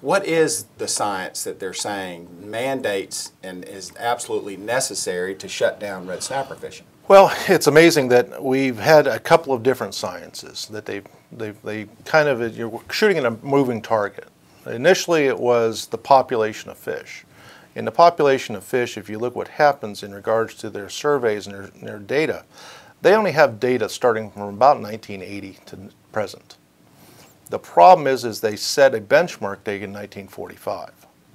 What is the science that they're saying mandates and is absolutely necessary to shut down red snapper fishing? Well, it's amazing that we've had a couple of different sciences that they kind of, you're shooting at a moving target. Initially it was the population of fish. In the population of fish, if you look what happens in regards to their surveys and their data, they only have data starting from about 1980 to present. The problem is they set a benchmark date in 1945,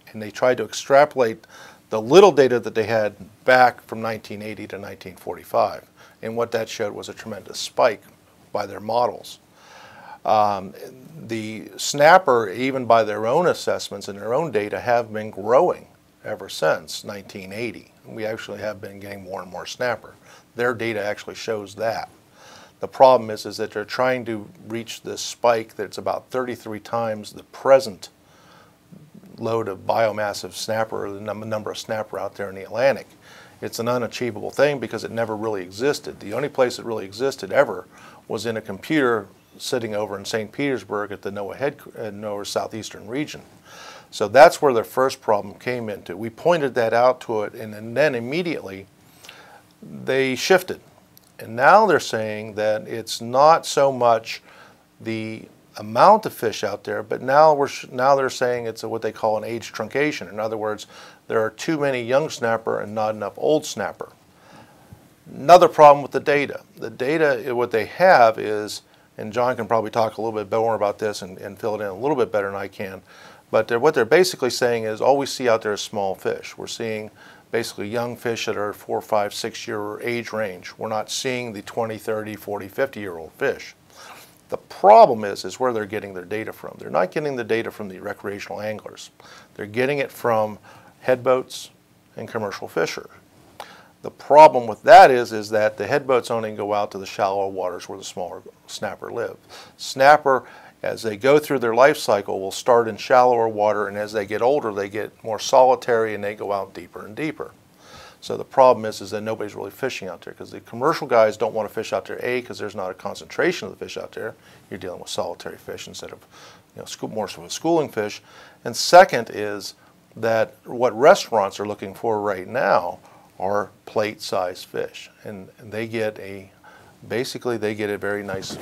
and they tried to extrapolate the little data that they had back from 1980 to 1945, and what that showed was a tremendous spike by their models. The snapper, even by their own assessments and their own data, have been growing ever since 1980. We actually have been getting more and more snapper. Their data actually shows that. The problem is that they're trying to reach this spike that's about 33 times the present load of biomass of snapper, or the number of snapper out there in the Atlantic. It's an unachievable thing because it never really existed. The only place it really existed ever was in a computer sitting over in St. Petersburg at the NOAA Southeastern region. So that's where their first problem came into. We pointed that out to it, and then immediately they shifted. And now they're saying that it's not so much the amount of fish out there, but now they're saying it's what they call an age truncation. In other words, there are too many young snapper and not enough old snapper. Another problem with the data. The data, what they have is, and John can probably talk a little bit more about this and fill it in a little bit better than I can, but what they're basically saying is all we see out there is small fish. We're seeing basically young fish that are 4, 5, 6 year age range. We're not seeing the 20, 30, 40, 50-year-old fish. The problem is where they're getting their data from. They're not getting the data from the recreational anglers. They're getting it from head boats and commercial fishers. The problem with that is that the head boats only go out to the shallower waters where the smaller snapper live. Snapper, as they go through their life cycle, will start in shallower water, and as they get older they get more solitary and they go out deeper and deeper. So the problem is that nobody's really fishing out there because the commercial guys don't want to fish out there, A, because there's not a concentration of the fish out there. You're dealing with solitary fish instead of more of a schooling fish. And second is that what restaurants are looking for right now are plate-sized fish, and they get basically they get a very nice,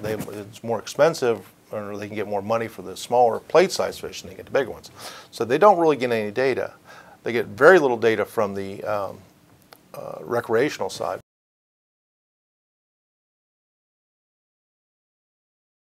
it's more expensive, or they can get more money for the smaller plate-sized fish than they get the bigger ones. So they don't really get any data. They get very little data from the recreational side.